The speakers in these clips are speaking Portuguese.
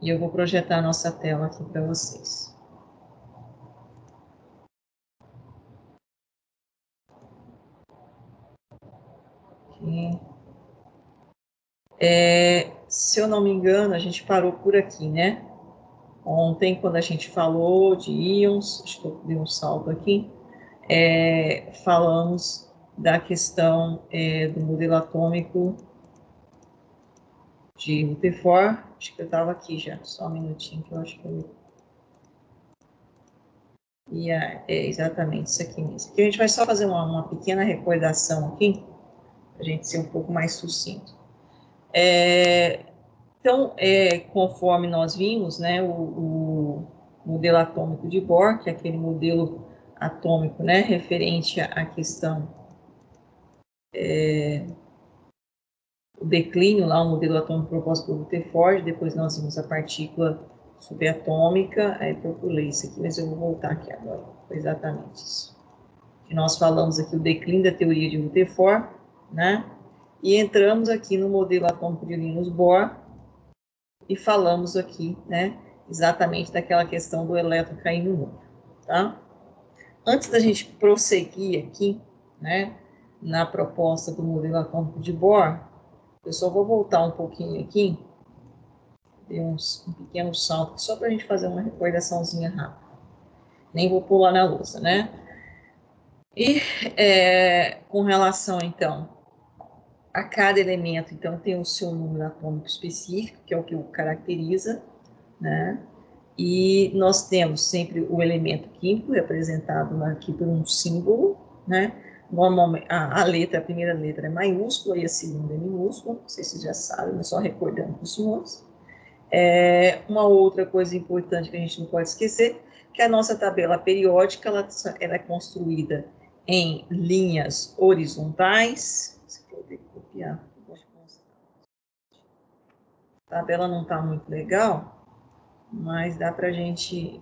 E eu vou projetar a nossa tela aqui para vocês. Aqui. Se eu não me engano, a gente parou por aqui, né? Ontem, quando a gente falou de íons, acho que eu dei um salto aqui, falamos da questão do modelo atômico de Rutherford. Acho que eu estava aqui já, só um minutinho que eu acho que eu... exatamente isso aqui mesmo. Aqui a gente vai só fazer uma pequena recordação aqui, para a gente ser um pouco mais sucinto. Então, conforme nós vimos, né, o modelo atômico de Bohr, que é aquele modelo atômico, né, referente à questão o declínio, lá o modelo atômico proposto por Rutherford, depois nós vimos a partícula subatômica, aí eu pulei isso aqui, mas eu vou voltar aqui agora, foi exatamente isso. Que nós falamos aqui o declínio da teoria de Rutherford, né, e entramos aqui no modelo atômico de Linus Bohr, e falamos aqui, né, exatamente daquela questão do elétron cair no núcleo, tá? Antes da gente prosseguir aqui, né, na proposta do modelo atômico de Bohr, eu só vou voltar um pouquinho aqui, dei um pequeno salto, só para a gente fazer uma recordaçãozinha rápida. Nem vou pular na louça, né? E com relação, então, a cada elemento, então, tem o seu número atômico específico, que é o que o caracteriza, né? E nós temos sempre o elemento químico representado aqui por um símbolo, né? Normalmente, a primeira letra é maiúscula e a segunda é minúscula, não sei se vocês já sabem, mas só recordando para os senhores. Uma outra coisa importante que a gente não pode esquecer, que a nossa tabela periódica ela é construída em linhas horizontais. Se puder copiar, a tabela não está muito legal, mas dá para a gente...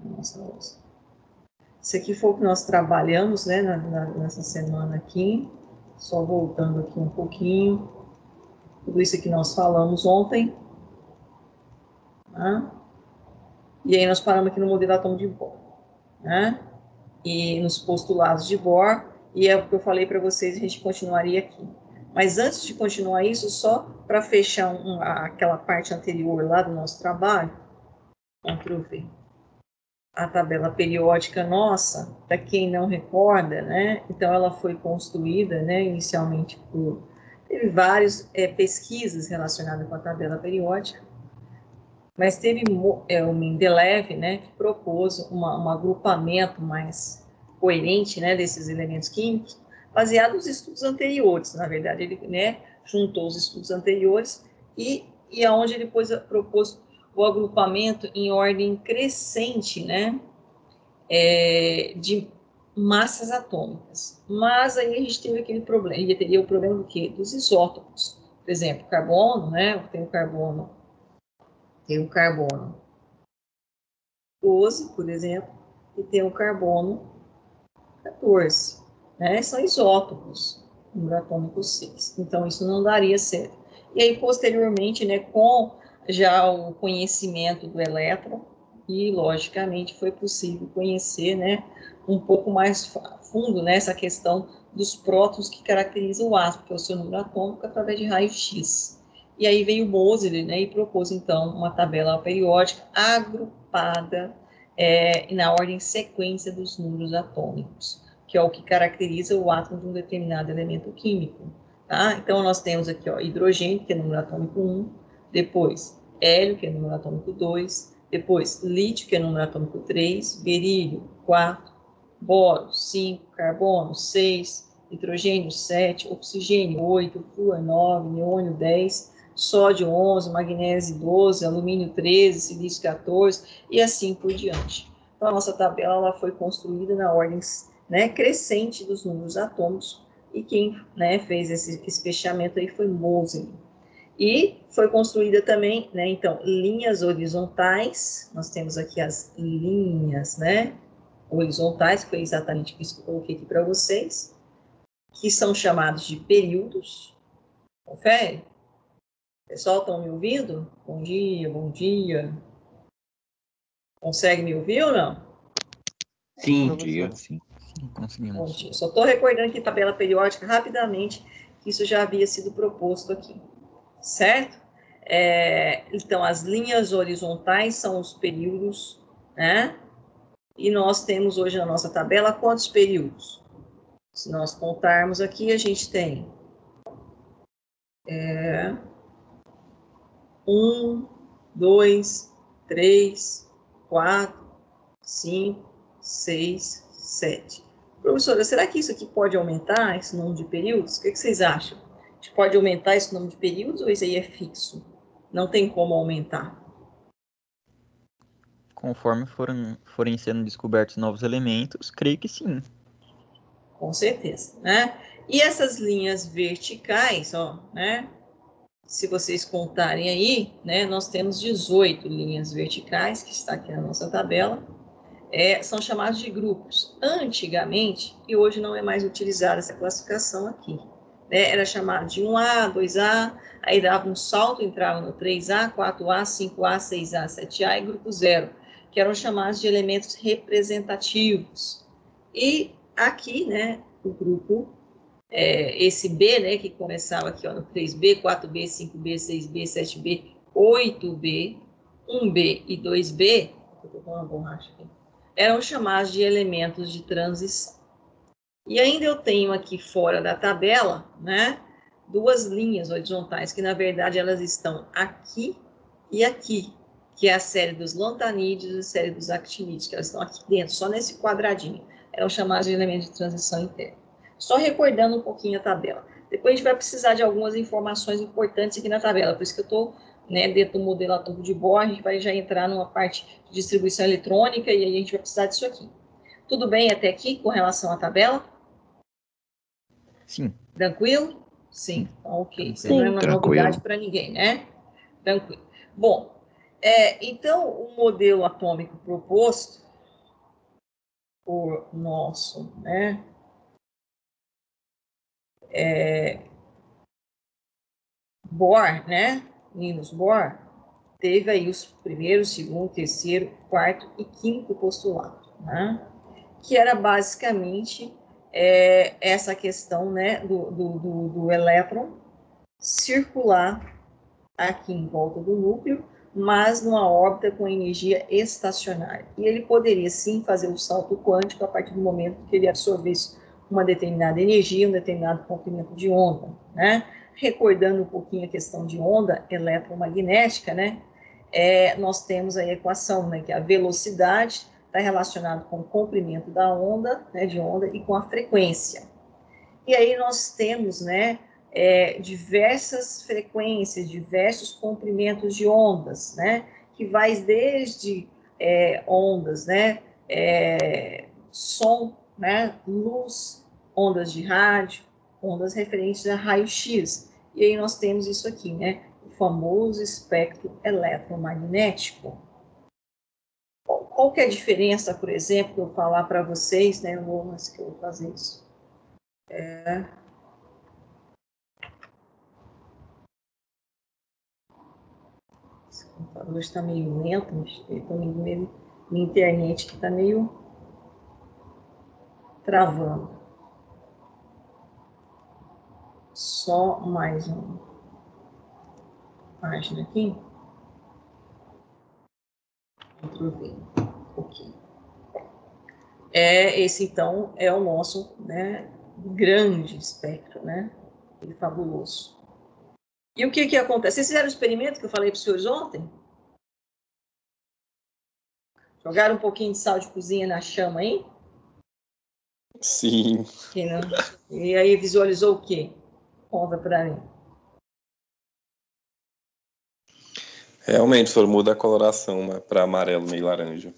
Nossa. Isso aqui foi o que nós trabalhamos, né, nessa semana aqui. Só voltando aqui um pouquinho. Tudo isso que nós falamos ontem. Né? E aí nós paramos aqui no modelo atômico de Bohr. Né? E nos postulados de Bohr. E é o que eu falei para vocês, a gente continuaria aqui. Mas antes de continuar isso, só para fechar aquela parte anterior lá do nosso trabalho, Ctrl V. A tabela periódica nossa, para quem não recorda, né? Então ela foi construída, né, inicialmente teve várias pesquisas relacionadas com a tabela periódica, mas teve o Mendeleev, né, que propôs um agrupamento mais coerente, né, desses elementos químicos, baseado nos estudos anteriores. Na verdade, ele, né, juntou os estudos anteriores e aonde ele propôs o agrupamento em ordem crescente, né, de massas atômicas. Mas aí a gente teve aquele problema, e teria o problema do quê? Dos isótopos. Por exemplo, carbono, né? Tem o carbono 12, por exemplo, e tem o carbono 14. Né? São isótopos, número atômico 6. Então, isso não daria certo. E aí, posteriormente, né, com já o conhecimento do elétron, e, logicamente, foi possível conhecer, né, um pouco mais fundo nessa questão dos prótons que caracterizam o átomo, que é o seu número atômico, através de raio-x. E aí veio Moseley, né, e propôs, então, uma tabela periódica agrupada na ordem sequência dos números atômicos, que é o que caracteriza o átomo de um determinado elemento químico. Tá? Então, nós temos aqui hidrogênio, que é número atômico 1, depois hélio, que é número atômico 2, depois lítio, que é número atômico 3, berílio 4, boro 5, carbono 6, nitrogênio 7, oxigênio 8, flúor 9, neônio 10, sódio 11, magnésio 12, alumínio 13, silício 14 e assim por diante. Então, a nossa tabela ela foi construída na ordem, né, crescente dos números atômicos e quem, né, fez esse fechamento aí foi Moseley. E foi construída também, né, então, linhas horizontais, nós temos aqui as linhas, né, horizontais, que foi exatamente isso que eu coloquei aqui para vocês, que são chamados de períodos, confere? Pessoal, estão me ouvindo? Bom dia, bom dia. Consegue me ouvir ou não? Sim, sim, conseguimos. Bom dia. Só estou recordando que tabela periódica, rapidamente, que isso já havia sido proposto aqui, certo? Então, as linhas horizontais são os períodos, né? E nós temos hoje na nossa tabela quantos períodos? Se nós contarmos aqui, a gente tem 1, 2, 3, 4, 5, 6, 7. Professora, será que isso aqui pode aumentar, esse número de períodos? O que vocês acham? A gente pode aumentar esse número de períodos ou isso aí é fixo? Não tem como aumentar. Conforme forem sendo descobertos novos elementos, creio que sim. Com certeza, né? E essas linhas verticais, ó, né? Se vocês contarem aí, né? Nós temos 18 linhas verticais, que está aqui na nossa tabela. São chamados de grupos. Antigamente, e hoje não é mais utilizada essa classificação aqui, né? Era chamado de 1A, 2A, aí dava um salto, entrava no 3A, 4A, 5A, 6A, 7A e grupo 0, que eram chamados de elementos representativos. E aqui, né, o grupo, esse B, né, que começava aqui ó, no 3B, 4B, 5B, 6B, 7B, 8B, 1B e 2B, eu tô com uma borracha aqui, eram chamados de elementos de transição. E ainda eu tenho aqui fora da tabela, né, duas linhas horizontais, que na verdade elas estão aqui e aqui, que é a série dos lantanídeos e a série dos actinídeos, que elas estão aqui dentro, só nesse quadradinho. Eram chamados de elementos de transição interna. Só recordando um pouquinho a tabela. Depois a gente vai precisar de algumas informações importantes aqui na tabela, por isso que eu estou dentro do modelo atomo de Bohr, a gente vai já entrar numa parte de distribuição eletrônica e aí a gente vai precisar disso aqui. Tudo bem até aqui com relação à tabela? Sim. Tranquilo? Sim. Ok. Isso Sim, não é uma tranquilo. novidade para ninguém, né? Tranquilo. Bom, então o modelo atômico proposto por nosso, né, Bohr, né, Linus Bohr, teve aí os primeiro, segundo, terceiro, quarto e quinto postulado, né, que era basicamente essa questão, né, do elétron circular aqui em volta do núcleo, mas numa órbita com energia estacionária. E ele poderia sim fazer o salto quântico a partir do momento que ele absorvesse uma determinada energia, um determinado comprimento de onda, né? Recordando um pouquinho a questão de onda eletromagnética, né? Nós temos a equação, né, que a velocidade está relacionada com o comprimento da onda, né, de onda, e com a frequência. E aí nós temos, né, diversas frequências, diversos comprimentos de ondas, né, que vai desde ondas, né, som, né, luz, ondas de rádio, ondas referentes a raio-x. E aí nós temos isso aqui, né, o famoso espectro eletromagnético. Qual que é a diferença, por exemplo, que eu falar para vocês, né, eu vou fazer isso. Esse computador está meio lento, minha internet que está meio travando. Só mais uma página aqui. Ctrl V. Ok. Esse, então, é o nosso, né, grande espectro, né? E fabuloso. E o que acontece? Vocês fizeram o experimento que eu falei para os senhores ontem? Jogaram um pouquinho de sal de cozinha na chama aí? Sim. E aí visualizou o quê? Conta para mim. Realmente, só muda a coloração para amarelo, meio laranja.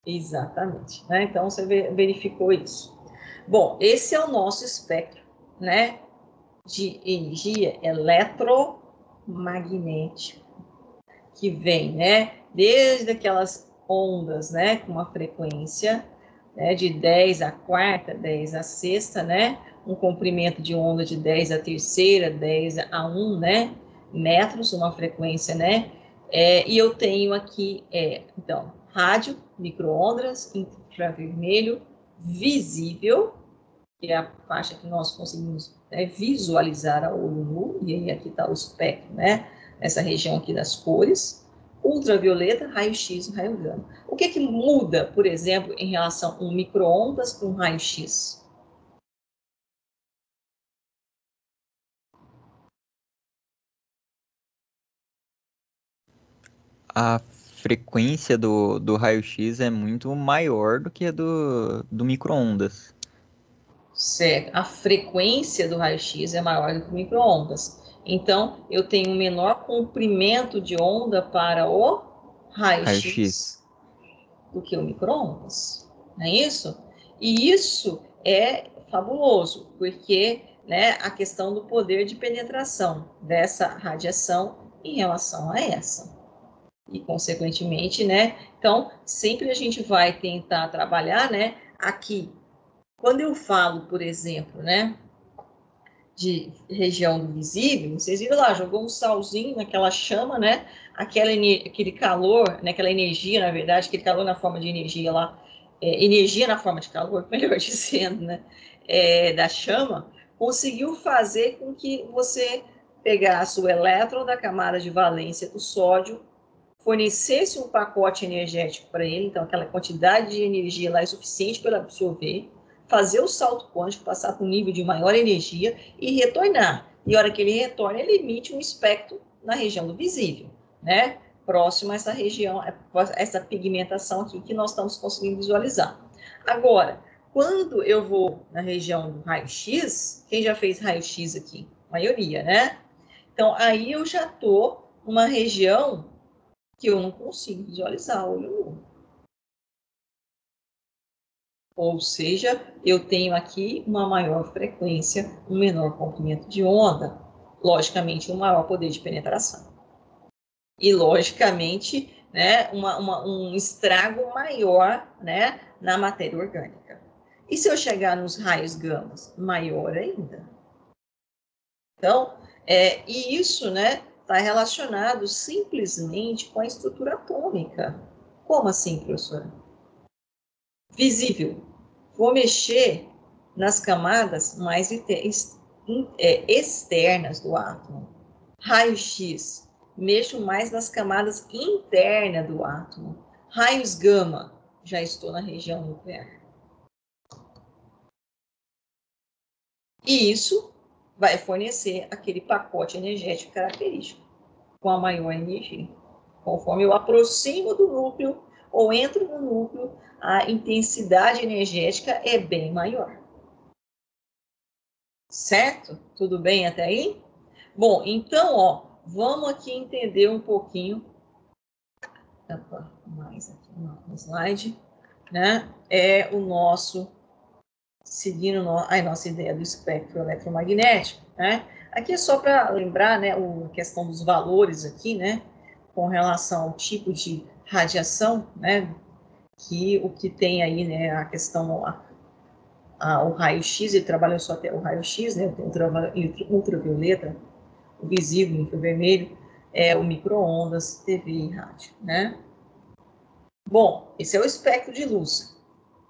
Exatamente, né? Então você verificou isso. Bom, esse é o nosso espectro, né, de energia eletromagnética, que vem, né, desde aquelas ondas, né, com uma frequência, né, de 10 à quarta, 10 à sexta, né, um comprimento de onda de 10 à terceira, 10 a 1, né, metros, uma frequência, né? E eu tenho aqui, então, rádio, micro-ondas, infravermelho, visível, que é a faixa que nós conseguimos visualizar a olho nu, e aí aqui está o espectro, né? Essa região aqui das cores, ultravioleta, raio-x e raio-gama. O que muda, por exemplo, em relação a um micro-ondas para um raio-x? A frequência do raio-x é muito maior do que a do micro-ondas. Certo. A frequência do raio-x é maior do que o micro-ondas. Então, eu tenho um menor comprimento de onda para o raio-x do que o micro-ondas. Não é isso? E isso é fabuloso, porque, né, a questão do poder de penetração dessa radiação em relação a essa. E, consequentemente, né, então, sempre a gente vai tentar trabalhar, né, aqui. Quando eu falo, por exemplo, né, de região do visível, vocês viram lá, jogou um salzinho naquela chama, né, aquele calor, né, aquela energia, na verdade, aquele calor na forma de energia lá, energia na forma de calor, melhor dizendo, né, da chama, conseguiu fazer com que você pegasse o elétron da camada de valência do sódio, fornecesse um pacote energético para ele, então aquela quantidade de energia lá é suficiente para absorver, fazer o salto quântico, passar para um nível de maior energia e retornar. E a hora que ele retorna, ele emite um espectro na região do visível, né? Próximo a essa região, essa pigmentação aqui que nós estamos conseguindo visualizar. Agora, quando eu vou na região do raio-x, quem já fez raio-x aqui? A maioria, né? Então, aí eu já estou numa região que eu não consigo visualizar olho nu. Ou seja, eu tenho aqui uma maior frequência, um menor comprimento de onda, logicamente um maior poder de penetração. E, logicamente, né, um estrago maior, né, na matéria orgânica. E se eu chegar nos raios gamas? Maior ainda. Então, e isso, né, está relacionado simplesmente com a estrutura atômica. Como assim, professora? Visível. Vou mexer nas camadas mais externas do átomo. Raio-x. Mexo mais nas camadas internas do átomo. Raios gama. Já estou na região nuclear. E isso vai fornecer aquele pacote energético característico, com a maior energia. Conforme eu aproximo do núcleo ou entro no núcleo, a intensidade energética é bem maior. Certo? Tudo bem até aí? Bom, então, ó, vamos aqui entender um pouquinho. Mais aqui no slide, né? É o nosso, seguindo a nossa ideia do espectro eletromagnético, né? Aqui é só para lembrar, né, a questão dos valores aqui, né? Com relação ao tipo de radiação, né? Que o que tem aí, né? A questão, o raio-x, ele trabalha só até o raio-x, né? Tem ultravioleta, o visível, o infravermelho, o micro-ondas, TV e rádio, né? Bom, esse é o espectro de luz,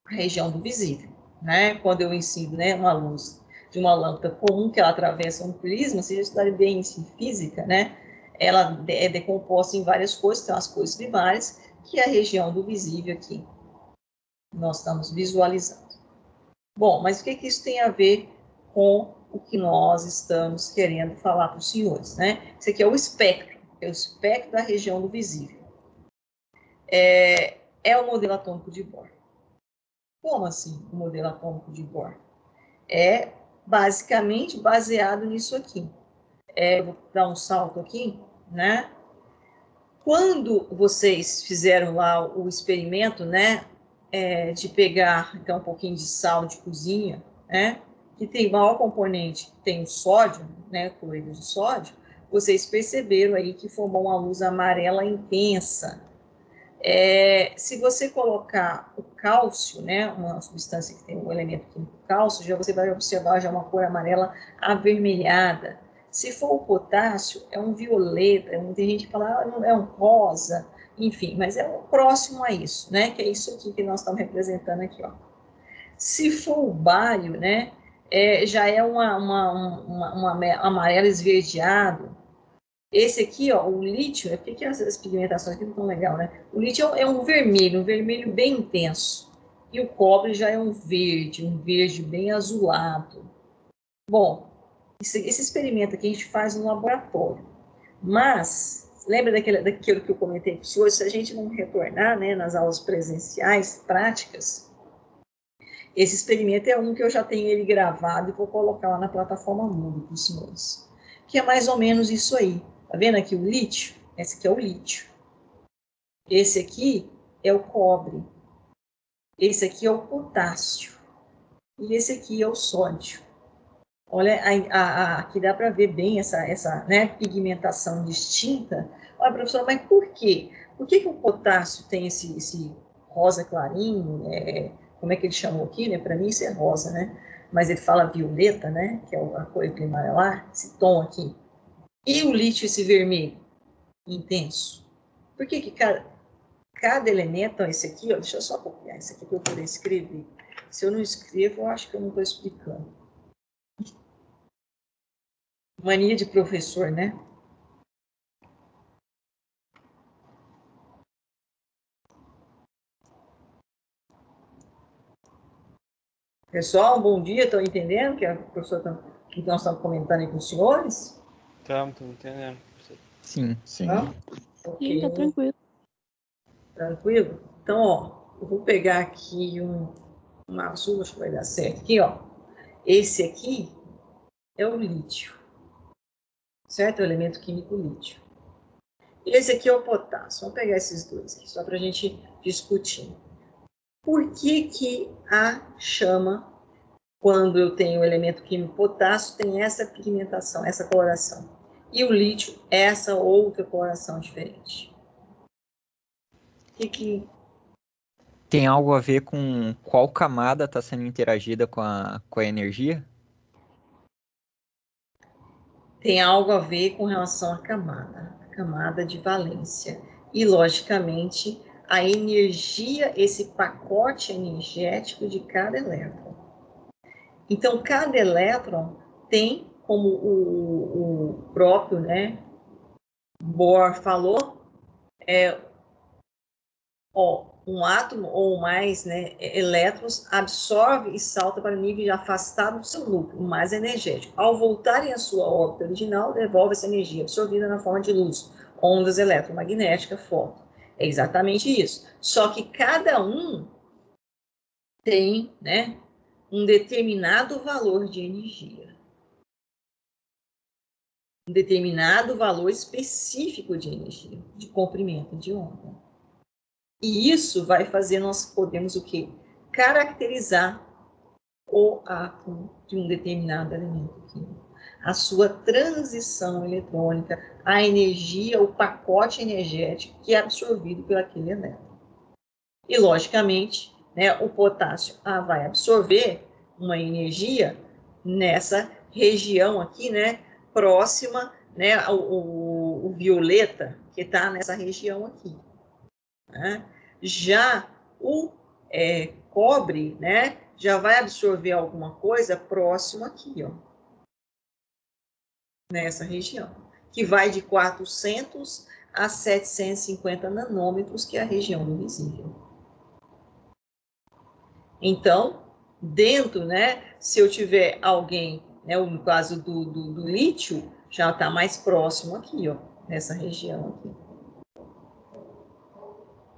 a região do visível, né? Quando eu ensino, né, uma luz de uma lâmpada comum que ela atravessa um prisma, se já estudar bem isso em física, né? Ela é decomposta em várias cores, tem as cores primárias, que é a região do visível aqui. Nós estamos visualizando. Bom, mas o que isso tem a ver com o que nós estamos querendo falar para os senhores, né? Isso aqui é o espectro da região do visível. É o modelo atômico de Bohr. Como assim o modelo atômico de Bohr? É basicamente baseado nisso aqui. Vou dar um salto aqui, né? Quando vocês fizeram lá o experimento, né, de pegar então um pouquinho de sal de cozinha, né, que tem maior componente, tem o sódio, né, cloreto de sódio, vocês perceberam aí que formou uma luz amarela intensa. Se você colocar o cálcio, né, uma substância que tem um elemento químico cálcio, já você vai observar já uma cor amarela avermelhada. Se for o potássio, é um violeta, tem gente que fala, é um rosa, enfim, mas é próximo a isso, né? Que é isso aqui que nós estamos representando aqui, ó. Se for o bário, né? Já é um amarelo esverdeado. Esse aqui, ó, o lítio, é porque essas pigmentações aqui não estão legal, né? O lítio é um vermelho bem intenso. E o cobre já é um verde bem azulado. Bom, esse experimento aqui a gente faz no laboratório. Mas, lembra daquilo que eu comentei com o senhor? Se a gente não retornar, né, nas aulas presenciais, práticas, esse experimento é um que eu já tenho ele gravado e vou colocar lá na plataforma Moodle para os senhores. Que é mais ou menos isso aí. Tá vendo aqui o lítio? Esse aqui é o lítio. Esse aqui é o cobre. Esse aqui é o potássio. E esse aqui é o sódio. Olha, aqui dá para ver bem essa né, pigmentação distinta. Olha, professora, mas por quê? Por que o potássio tem esse rosa clarinho? Como é que ele chamou aqui? Né? Para mim isso é rosa, né? Mas ele fala violeta, né? Que é a cor de amarelar, esse tom aqui. E o lítio, esse vermelho intenso? Por que cada elemento, ó, esse aqui, ó, deixa eu só copiar esse aqui para eu poder escrever. Se eu não escrevo, eu acho que eu não estou explicando. Mania de professor, né? Pessoal, bom dia, estão entendendo que a professora que nós estamos comentando aí com os senhores? Estamos entendendo. Sim. Tá? Ok. Sim, tá tranquilo. Tranquilo? Então, ó, eu vou pegar aqui um azul, acho que vai dar certo. Aqui, ó. Esse aqui é o lítio, certo? O elemento químico lítio. E esse aqui é o potássio. Vamos pegar esses dois aqui, só para a gente discutir. Por que a chama, quando eu tenho o elemento químico potássio, tem essa pigmentação, essa coloração? E o lítio, essa outra coloração diferente? Tem algo a ver com qual camada está sendo interagida com a energia? Tem algo a ver com relação à a camada de valência. E, logicamente, a energia, esse pacote energético de cada elétron. Então, cada elétron tem, como o próprio, né, Bohr falou, um átomo ou mais, né, elétrons absorve e salta para o nível afastado do seu núcleo, mais energético. Ao voltarem à sua órbita original, devolve essa energia absorvida na forma de luz, ondas eletromagnéticas, fóton. É exatamente isso. Só que cada um tem, né, um determinado valor de energia. Um determinado valor específico de energia, de comprimento de onda. E isso vai fazer nós podermos o quê? Caracterizar o átomo de um determinado elemento químico. A sua transição eletrônica, a energia, o pacote energético que é absorvido por aquele elétron. E, logicamente, né, o potássio vai absorver uma energia nessa região aqui, né, próxima, né, o violeta, que está nessa região aqui. Né? Já o cobre, né, já vai absorver alguma coisa próximo aqui, ó, nessa região, que vai de 400 a 750 nanômetros, que é a região do visível. Então, dentro, né, se eu tiver alguém, né, no caso do lítio, já está mais próximo aqui, ó, nessa região aqui.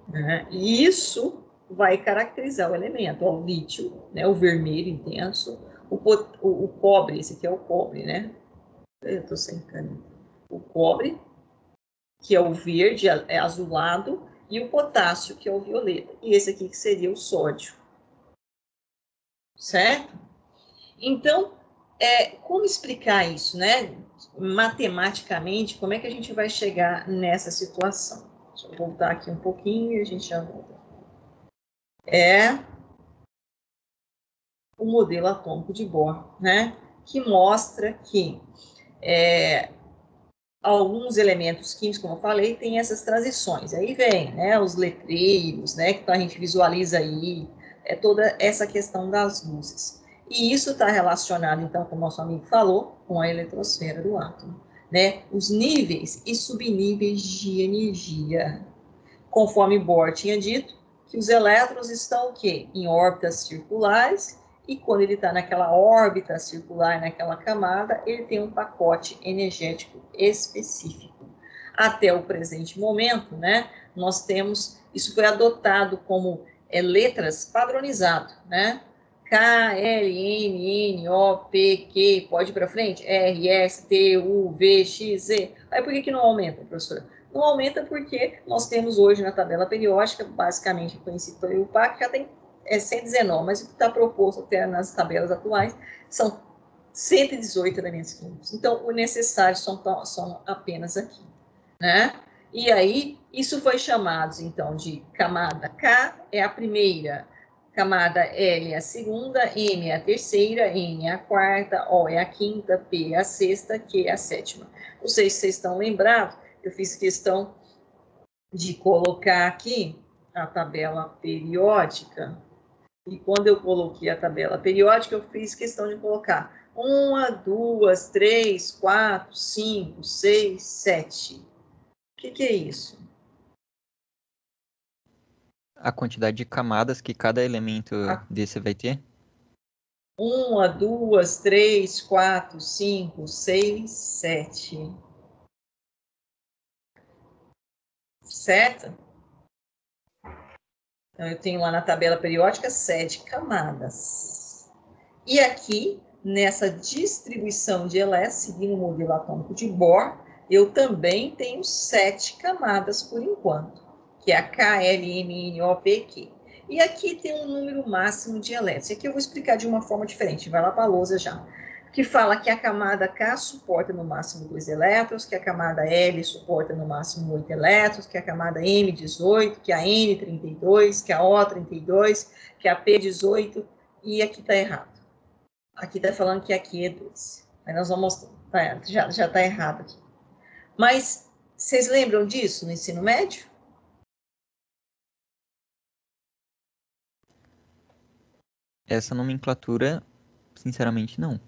Né? E isso vai caracterizar o elemento, ó, o lítio, né, o vermelho intenso, o cobre, esse aqui é o cobre, né? Eu estou sem caneta. O cobre, que é o verde, é azulado, e o potássio, que é o violeta. E esse aqui que seria o sódio. Certo? Então, como explicar isso, né? Matematicamente, como é que a gente vai chegar nessa situação? Deixa eu voltar aqui um pouquinho e a gente já volta. O modelo atômico de Bohr, né? Que mostra que alguns elementos químicos, como eu falei, têm essas transições. Aí vem, né, os letreiros, né, que a gente visualiza aí, toda essa questão das luzes. E isso está relacionado, então, como o nosso amigo falou, com a eletrosfera do átomo, né, os níveis e subníveis de energia. Conforme Bohr tinha dito, que os elétrons estão o quê? Em órbitas circulares, e quando ele está naquela órbita circular, naquela camada, ele tem um pacote energético específico. Até o presente momento, né, nós temos, isso foi adotado como letras padronizado, né? K, L, M, N, O, P, Q, pode ir para frente? R, S, T, U, V, X, Z. Aí por que não aumenta, professora? Não aumenta porque nós temos hoje na tabela periódica, basicamente conhecido pelo IUPAC, já tem 119, mas o que está proposto até nas tabelas atuais são 118 elementos químicos. Então, o necessário são apenas aqui, né? E aí, isso foi chamado, então, de camada K, é a primeira, camada L é a segunda, M é a terceira, N é a quarta, O é a quinta, P é a sexta, Q é a sétima. Não sei se vocês estão lembrados, eu fiz questão de colocar aqui a tabela periódica, e quando eu coloquei a tabela periódica, eu fiz questão de colocar 1, 2, 3, 4, 5, 6, 7. O que é isso? A quantidade de camadas que cada elemento desse vai ter? 1, 2, 3, 4, 5, 6, 7. Certo? Então, eu tenho lá na tabela periódica 7 camadas. E aqui, nessa distribuição de elétrons, seguindo o modelo atômico de Bohr, eu também tenho 7 camadas por enquanto, que é a K, L, M, N, O, P, Q. E aqui tem um número máximo de elétrons. Aqui eu vou explicar de uma forma diferente, vai lá para a lousa já. Que fala que a camada K suporta no máximo 2 elétrons, que a camada L suporta no máximo 8 elétrons, que a camada M 18, que a N 32, que a O 32, que a P 18, e aqui está errado. Aqui está falando que aqui é 2. Aí nós vamos mostrar, já está errado aqui. Mas vocês lembram disso no ensino médio? Essa nomenclatura, sinceramente, não.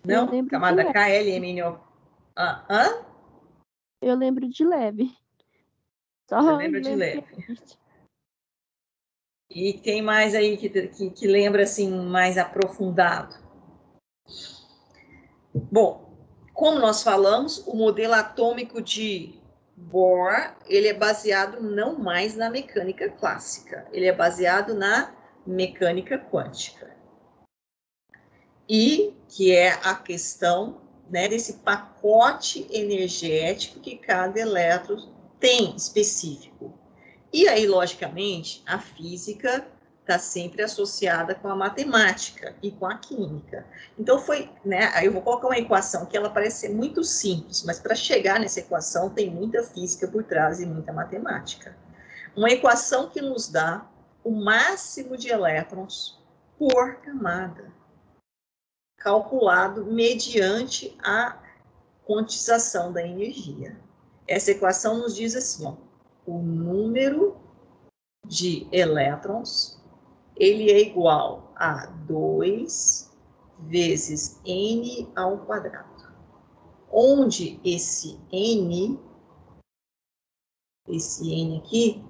Não? Camada K, L, M, N, O. Hã? Eu lembro de leve. Só você lembra de leve. E tem mais aí que lembra, assim, mais aprofundado? Bom, como nós falamos, o modelo atômico de Bohr, ele é baseado não mais na mecânica clássica, ele é baseado na mecânica quântica. E que é a questão, né, desse pacote energético que cada elétron tem específico. E aí, logicamente, a física está sempre associada com a matemática e com a química. Então foi, né, aí eu vou colocar uma equação que ela parece ser muito simples, mas para chegar nessa equação tem muita física por trás e muita matemática. Uma equação que nos dá o máximo de elétrons por camada, calculado mediante a quantização da energia. Essa equação nos diz assim, ó, o número de elétrons, ele é igual a 2 vezes n ao quadrado, onde esse n aqui,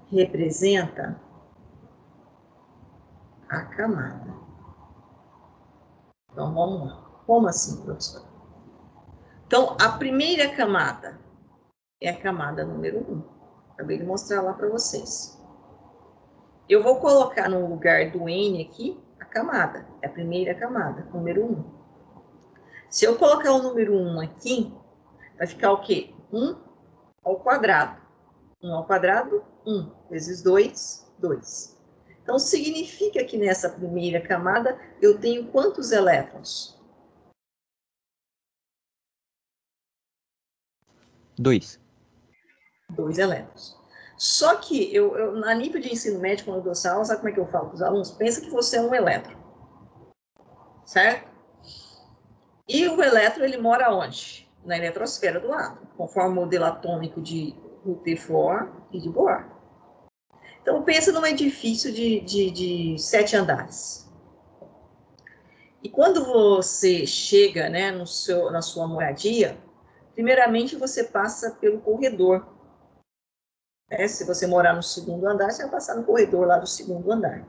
representa a camada. Então, vamos lá. Como assim, professor? Então, a primeira camada é a camada número 1. Acabei de mostrar lá para vocês. Eu vou colocar no lugar do N aqui a camada, é a primeira camada, número 1. Se eu colocar o número 1 aqui, vai ficar o quê? 1 ao quadrado. 1 ao quadrado, 1 vezes 2, 2. Então, significa que nessa primeira camada eu tenho quantos elétrons? 2. 2 elétrons. Só que na nível de ensino médio, quando eu dou essa aula, sabe como é que eu falo para os alunos? Pensa que você é um elétron, certo? E o elétron, ele mora onde? Na eletrosfera do átomo, conforme o modelo atômico de Rutherford e de Bohr. Então, pensa num edifício de 7 andares. E quando você chega, né, na sua moradia, primeiramente você passa pelo corredor. Se você morar no 2º andar, você vai passar no corredor lá do 2º andar.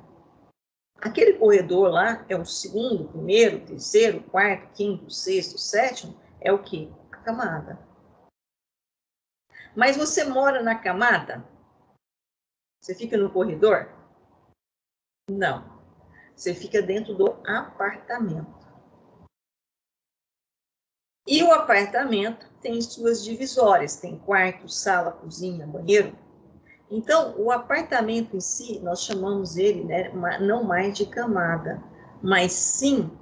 Aquele corredor lá é o 2º, 1º, 3º, 4º, 5º, 6º, 7º, é o quê? A camada. Mas você mora na camada? Você fica no corredor? Não. Você fica dentro do apartamento. E o apartamento tem suas divisórias, tem quarto, sala, cozinha, banheiro. Então, o apartamento em si, nós chamamos ele, né, não mais de camada, mas sim,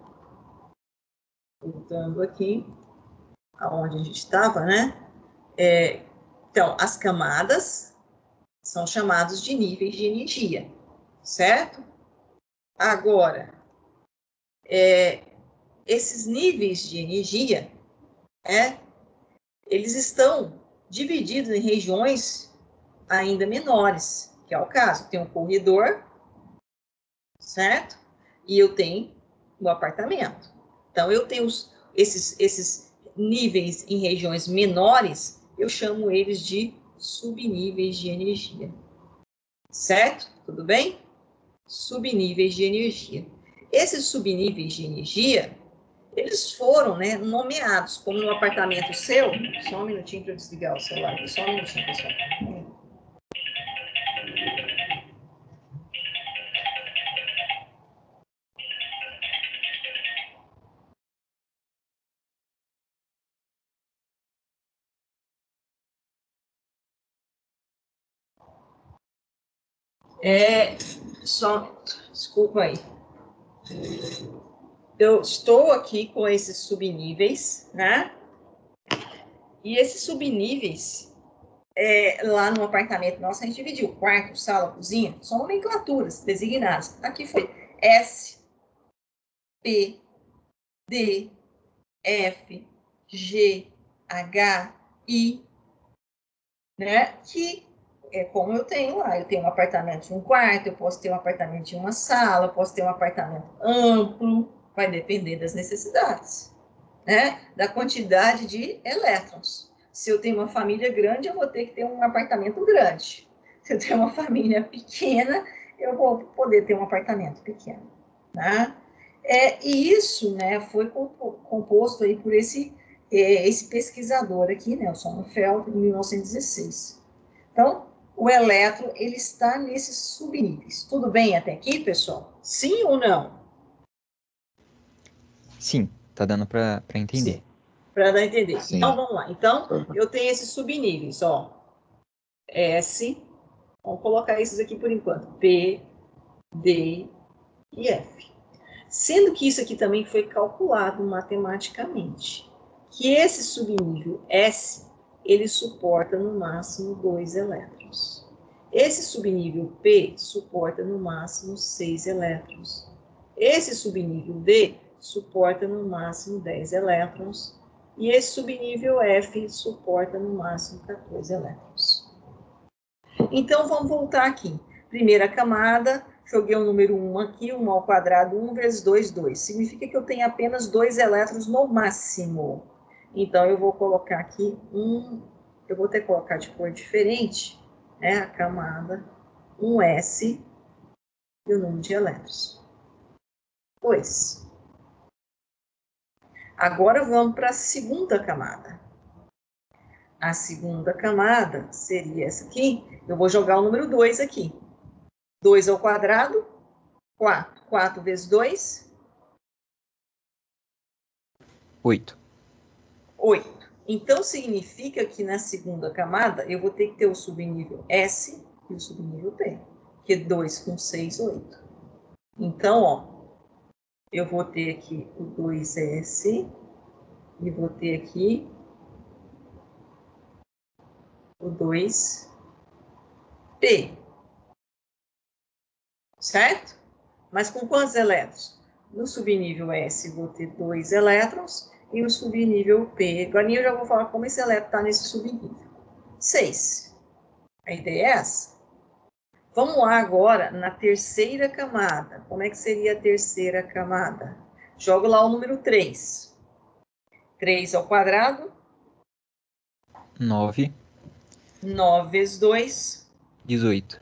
voltando aqui, aonde a gente estava, né? Então, as camadas são chamados de níveis de energia, certo? Agora, esses níveis de energia, eles estão divididos em regiões ainda menores, que é o caso. Tem um corredor, certo? E eu tenho o apartamento. Então, eu tenho esses níveis em regiões menores, eu chamo eles de subníveis de energia. Certo? Tudo bem? Subníveis de energia. Esses subníveis de energia, eles foram, né, nomeados, como no apartamento seu. Só um minutinho para eu desligar o celular. Só um minutinho, pessoal. Desculpa aí. Eu estou aqui com esses subníveis, né? E esses subníveis, lá no apartamento nosso, a gente dividiu quarto, sala, cozinha, são nomenclaturas designadas. Aqui foi S, P, D, F, G, H, I, né? Que é como eu tenho lá. Eu tenho um apartamento de um quarto, eu posso ter um apartamento de uma sala, eu posso ter um apartamento amplo, vai depender das necessidades, né? Da quantidade de elétrons. Se eu tenho uma família grande, eu vou ter que ter um apartamento grande. Se eu tenho uma família pequena, eu vou poder ter um apartamento pequeno, né? E isso, né, foi composto aí por esse pesquisador aqui, né, o Sommerfeld, em 1916. Então, o elétron, ele está nesses subníveis. Tudo bem até aqui, pessoal? Sim ou não? Sim, tá dando para entender. Para dar a entender. Sim. Então, vamos lá. Então, eu tenho esses subníveis, ó. S, vamos colocar esses aqui por enquanto. P, D e F. Sendo que isso aqui também foi calculado matematicamente. Que esse subnível S, ele suporta no máximo 2 elétrons. Esse subnível P suporta no máximo 6 elétrons. Esse subnível D suporta no máximo 10 elétrons. E esse subnível F suporta no máximo 14 elétrons. Então, vamos voltar aqui. Primeira camada, joguei o número 1 aqui, 1 ao quadrado, 1 vezes 2, 2. Significa que eu tenho apenas 2 elétrons no máximo. Então, eu vou colocar aqui eu vou ter que colocar de cor diferente, né, a camada, 1s e o número de elétrons. 2. Agora, vamos para a segunda camada. A segunda camada seria essa aqui. Eu vou jogar o número 2 aqui. 2 ao quadrado, 4. 4 vezes 2? 8. 8. Então, significa que na segunda camada, eu vou ter que ter o subnível S e o subnível P. Que 2 com 6, 8. Então, ó, eu vou ter aqui o 2S e vou ter aqui o 2P. Certo? Mas com quantos elétrons? No subnível S, vou ter 2 elétrons. e o subnível P. Agora eu já vou falar como esse elétron está nesse subnível. 6. A ideia é essa. Vamos lá agora na terceira camada. Como é que seria a terceira camada? Jogo lá o número 3. 3 ao quadrado. 9, 9 vezes 2, 18.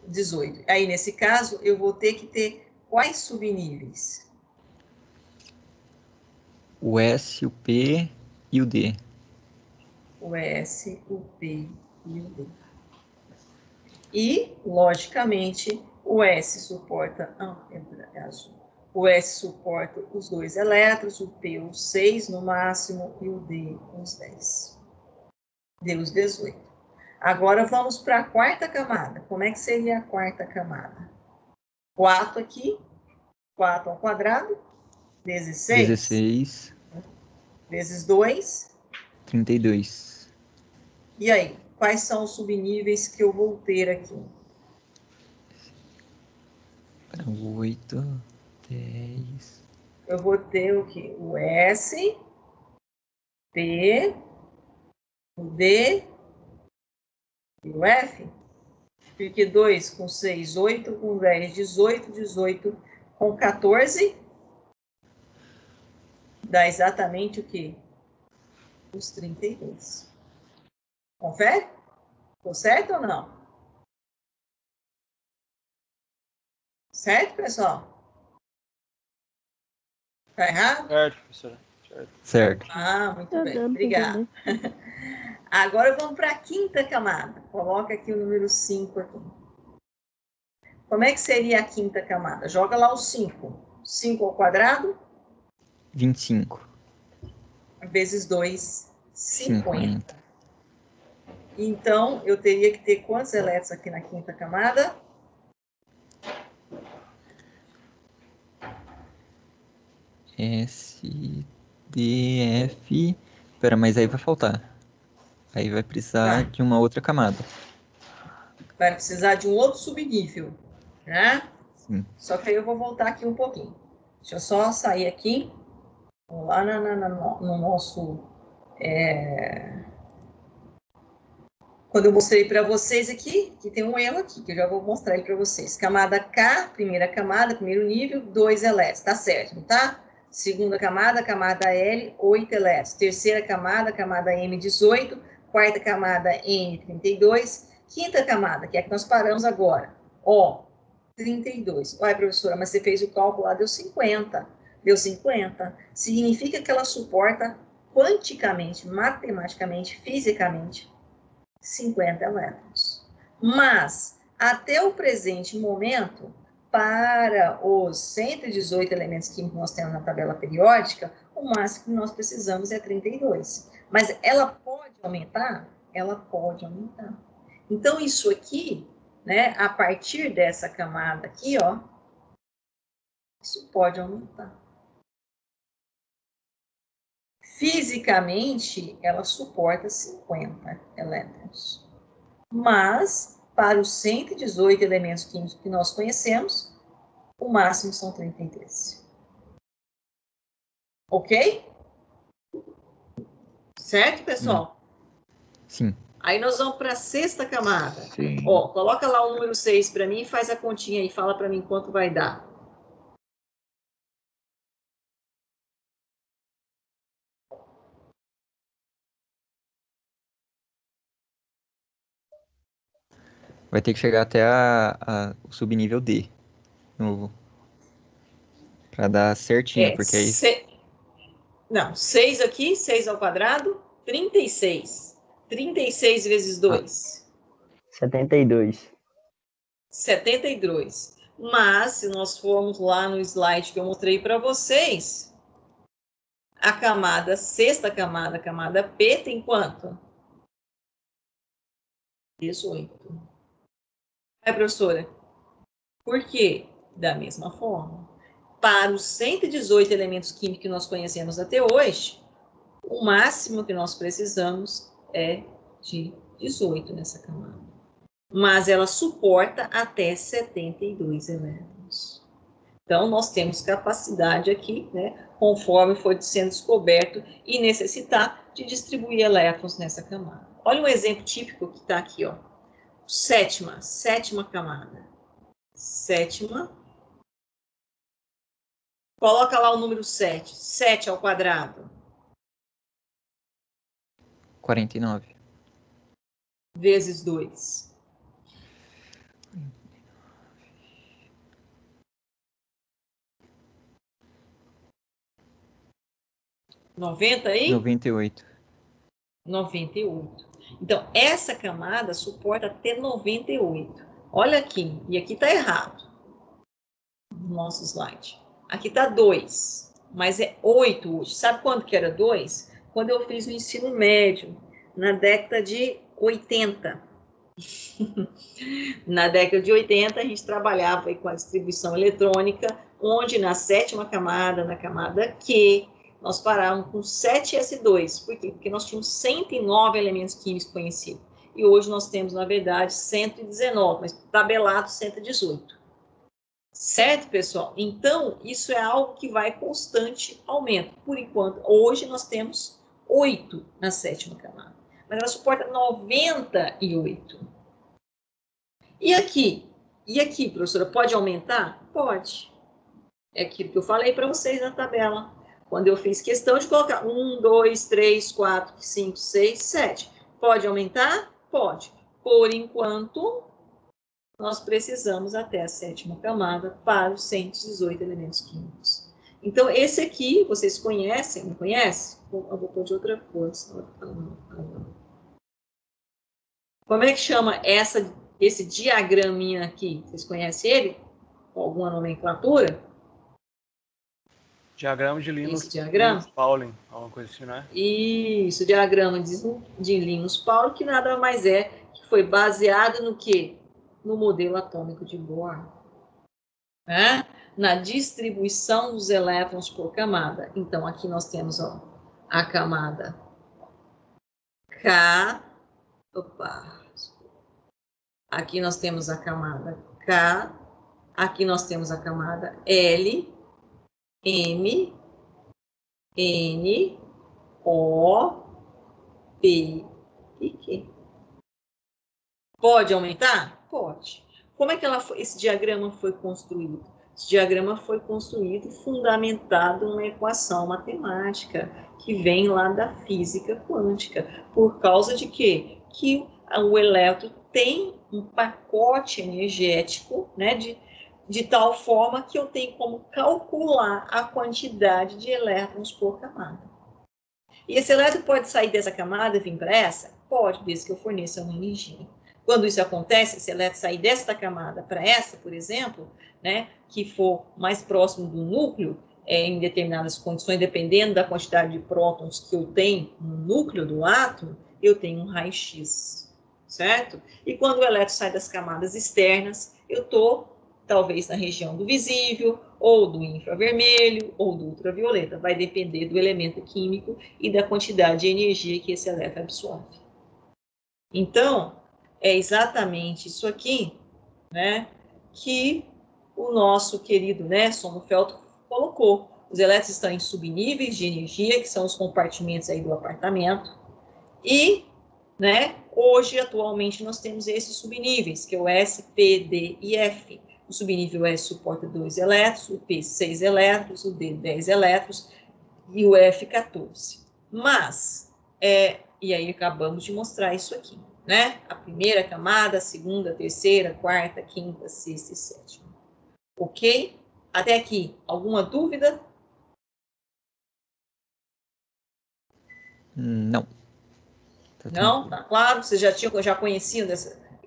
18. Aí, nesse caso, eu vou ter que ter quais subníveis? O S, o P e o D. O S, o P e o D. E, logicamente, o S suporta... é azul. O S suporta os 2 elétrons, o P os 6 no máximo e o D os 10. D os 18. Agora vamos para a quarta camada. Como é que seria a quarta camada? 4 aqui, 4 ao quadrado, vezes 6, 16, vezes 2. 32. E aí, quais são os subníveis que eu vou ter aqui? 8, 10. Eu vou ter o quê? O S, P, o D e o F. Porque 2 com 6, 8 com 10, 18, 18 com 14, dá exatamente o quê? Os 32. Confere? Ficou certo ou não? Certo, pessoal? Tá errado? Certo, professora. Certo. Ah, muito Tá bem. dando pra Obrigada. entender. Agora vamos para a quinta camada. Coloca aqui o número 5 aqui. Como é que seria a quinta camada? Joga lá o 5. 5 ao quadrado, 25. vezes 2, 50. 50. Então, eu teria que ter quantos elétrons aqui na quinta camada? S, D, F. Pera, mas aí vai faltar. Aí vai precisar Tá. de uma outra camada. Vai precisar de um outro subnível, né? Sim. Só que aí eu vou voltar aqui um pouquinho. Deixa eu só sair aqui. Vamos lá no nosso... Quando eu mostrei para vocês aqui, que tem um erro aqui, que eu já vou mostrar ele para vocês. Camada K, primeira camada, primeiro nível, 2 elétrons. Tá certo, tá? Segunda camada, camada L, 8 elétrons. Terceira camada, camada M, 18. Quarta camada, N, 32. Quinta camada, que é a que nós paramos agora. O, 32. Olha, professora, mas você fez o cálculo lá, deu 50. Deu 50. Significa que ela suporta quanticamente, matematicamente, fisicamente, 50 elétrons. Mas, até o presente momento, para os 118 elementos químicos que nós temos na tabela periódica, o máximo que nós precisamos é 32. Mas ela pode aumentar? Ela pode aumentar. Então, isso aqui, né, a partir dessa camada aqui, ó, isso pode aumentar. Fisicamente, ela suporta 50 elétrons. Mas, para os 118 elementos químicos que nós conhecemos, o máximo são 33. Ok? Certo, pessoal? Sim. Aí nós vamos para a sexta camada. Sim. Ó, coloca lá o número 6 para mim e faz a continha aí. Fala para mim quanto vai dar. Vai ter que chegar até o subnível D. Pra dar certinho, porque aí... Não, 6 aqui, 6 ao quadrado, 36. 36 vezes 2. 72. 72. Mas, se nós formos lá no slide que eu mostrei para vocês, a camada, sexta camada, camada P, tem quanto? 18. É, professora? Por quê? Da mesma forma. Para os 118 elementos químicos que nós conhecemos até hoje, o máximo que nós precisamos é de 18 nessa camada. Mas ela suporta até 72 elétrons. Então, nós temos capacidade aqui, né, conforme foi sendo descoberto e necessitar de distribuir elétrons nessa camada. Olha um exemplo típico que está aqui, ó. Sétima camada. Sétima. Coloca lá o número 7. 7 ao quadrado. 49. Vezes 2. 90 aí? 98. 98. Então, essa camada suporta até 98. Olha aqui, e aqui está errado, no nosso slide. Aqui está 2, mas é 8 hoje. Sabe quando que era 2? Quando eu fiz o ensino médio, na década de 80. Na década de 80, a gente trabalhava aí com a distribuição eletrônica, onde na sétima camada, na camada Q, nós parávamos com 7s2. Por quê? Porque nós tínhamos 109 elementos químicos conhecidos. E hoje nós temos, na verdade, 119, mas tabelado 118. Certo, pessoal? Então, isso é algo que vai constante aumento. Por enquanto, hoje nós temos 8 na sétima camada. Mas ela suporta 98. E aqui? E aqui, professora, pode aumentar? Pode. É aquilo que eu falei para vocês na tabela. Quando eu fiz questão de colocar 1, 2, 3, 4, 5, 6, 7. Pode aumentar? Pode. Por enquanto, nós precisamos até a sétima camada para os 118 elementos químicos. Então, esse aqui, vocês conhecem? Não conhecem? Eu vou pôr de outra cor. Como é que chama esse diagraminha aqui? Vocês conhecem ele? Com alguma nomenclatura? Diagrama de Esse diagrama? Pauling, alguma coisa assim, né? Isso, diagrama de Linus-Pauling, que nada mais é, que foi baseado no quê? No modelo atômico de Bohr. Né? Na distribuição dos elétrons por camada. Então, aqui nós temos, ó, a camada K. Aqui nós temos a camada K. Aqui nós temos a camada L, M, N, O, P e Q. Pode aumentar? Pode. Como é que esse diagrama foi construído? Esse diagrama foi construído fundamentado numa equação matemática que vem lá da física quântica. Por causa de quê? Que o elétron tem um pacote energético, né, de tal forma que eu tenho como calcular a quantidade de elétrons por camada. E esse elétron pode sair dessa camada e vir para essa? Pode, desde que eu forneça uma energia. Quando isso acontece, esse elétron sair desta camada para essa, por exemplo, né, que for mais próximo do núcleo, em determinadas condições, dependendo da quantidade de prótons que eu tenho no núcleo do átomo, eu tenho um raio-x, certo? E quando o elétron sai das camadas externas, eu estou talvez na região do visível, ou do infravermelho, ou do ultravioleta. Vai depender do elemento químico e da quantidade de energia que esse elétron absorve. Então, é exatamente isso aqui, né, que o nosso querido, né, Sommerfeld colocou. Os elétrons estão em subníveis de energia, que são os compartimentos aí do apartamento, e, né, hoje, atualmente, nós temos esses subníveis, que é o S, P, D e F. O subnível S suporta 2 elétrons, o P 6 elétrons, o D 10 elétrons e o F 14. Mas, e aí acabamos de mostrar isso aqui, né? A primeira camada, a segunda, a terceira, a quarta, a quinta, a sexta e sétima. Ok? Até aqui, alguma dúvida? Não. Não? Tá claro? Vocês já conheciam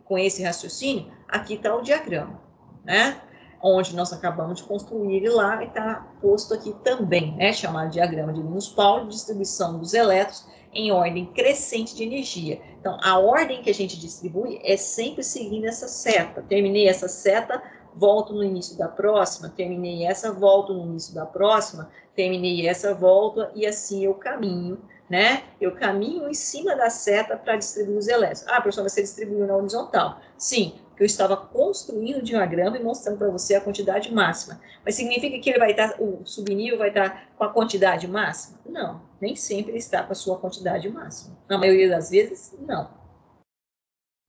com esse raciocínio? Aqui está o diagrama, né? Onde nós acabamos de construir ele lá, e está posto aqui também, né? Chamado diagrama de Linus-Pauling, distribuição dos elétrons em ordem crescente de energia. Então, a ordem que a gente distribui é sempre seguindo essa seta. Terminei essa seta, volto no início da próxima, terminei essa, volto no início da próxima, terminei essa, volto, e assim eu caminho né? Eu caminho em cima da seta para distribuir os elétrons. Ah, professor, você distribuiu na horizontal. Sim, porque eu estava construindo o diagrama e mostrando para você a quantidade máxima. Mas significa que ele vai estar, o subnível vai estar com a quantidade máxima? Não, nem sempre ele está com a sua quantidade máxima. Na maioria das vezes, não.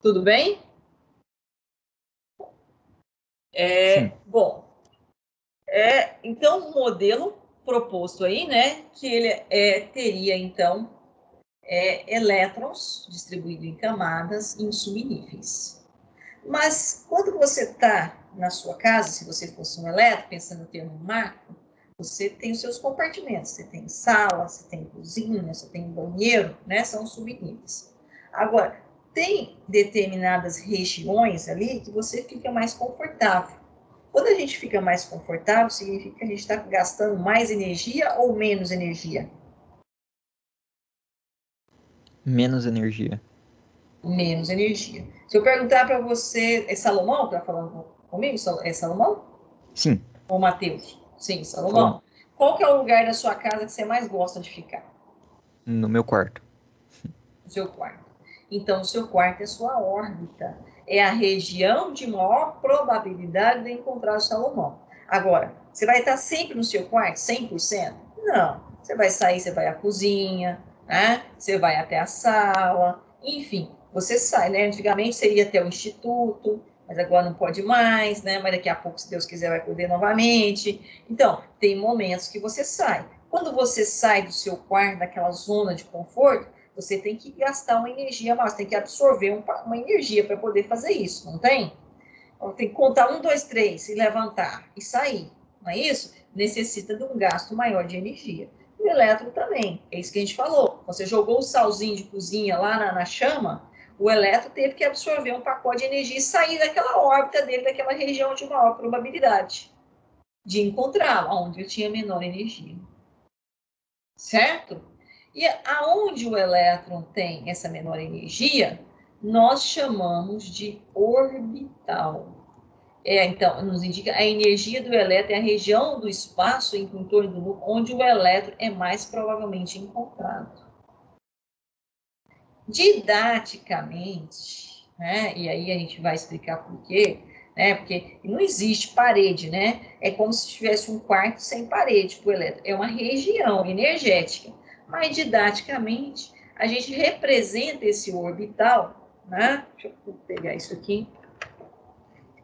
Tudo bem? Bom, então o modelo proposto aí, né, que ele teria, então, elétrons distribuídos em camadas em subníveis. Mas quando você está na sua casa, se você fosse um elétron, pensando no termo macro, você tem os seus compartimentos. Você tem sala, você tem cozinha, você tem banheiro, né? São subníveis. Agora, tem determinadas regiões ali que você fica mais confortável. Quando a gente fica mais confortável, significa que a gente está gastando mais energia ou menos energia? Menos energia. Menos energia. Se eu perguntar para você, é Salomão que está falando comigo? É Salomão? Sim. Ou Mateus? Sim, Salomão. Salomão. Qual que é o lugar da sua casa que você mais gosta de ficar? No meu quarto. No seu quarto. Então, o seu quarto é a sua órbita. É a região de maior probabilidade de encontrar o Salomão. Agora, você vai estar sempre no seu quarto, 100%? Não. Você vai sair, você vai à cozinha, né? Você vai até a sala, enfim, você sai, né? Antigamente você ia até o instituto, mas agora não pode mais, né? Mas daqui a pouco, se Deus quiser, vai poder novamente. Então, tem momentos que você sai. Quando você sai do seu quarto, daquela zona de conforto, você tem que gastar uma energia mais, tem que absorver uma energia para poder fazer isso, não tem? Então, tem que contar 1, 2, 3, se levantar e sair, não é isso? Necessita de um gasto maior de energia. O elétron também, é isso que a gente falou. Você jogou o salzinho de cozinha lá na chama, o elétron teve que absorver um pacote de energia e sair daquela órbita dele, daquela região de maior probabilidade de encontrá-lo, onde ele tinha menor energia. Certo? E aonde o elétron tem essa menor energia, nós chamamos de orbital. Então, nos indica a energia do elétron é a região do espaço em torno do núcleo onde o elétron é mais provavelmente encontrado. Didaticamente, né, e aí a gente vai explicar por quê, né, porque não existe parede, né? É como se tivesse um quarto sem parede para o elétron. É uma região energética. Mas, didaticamente, a gente representa esse orbital, né? Deixa eu pegar isso aqui.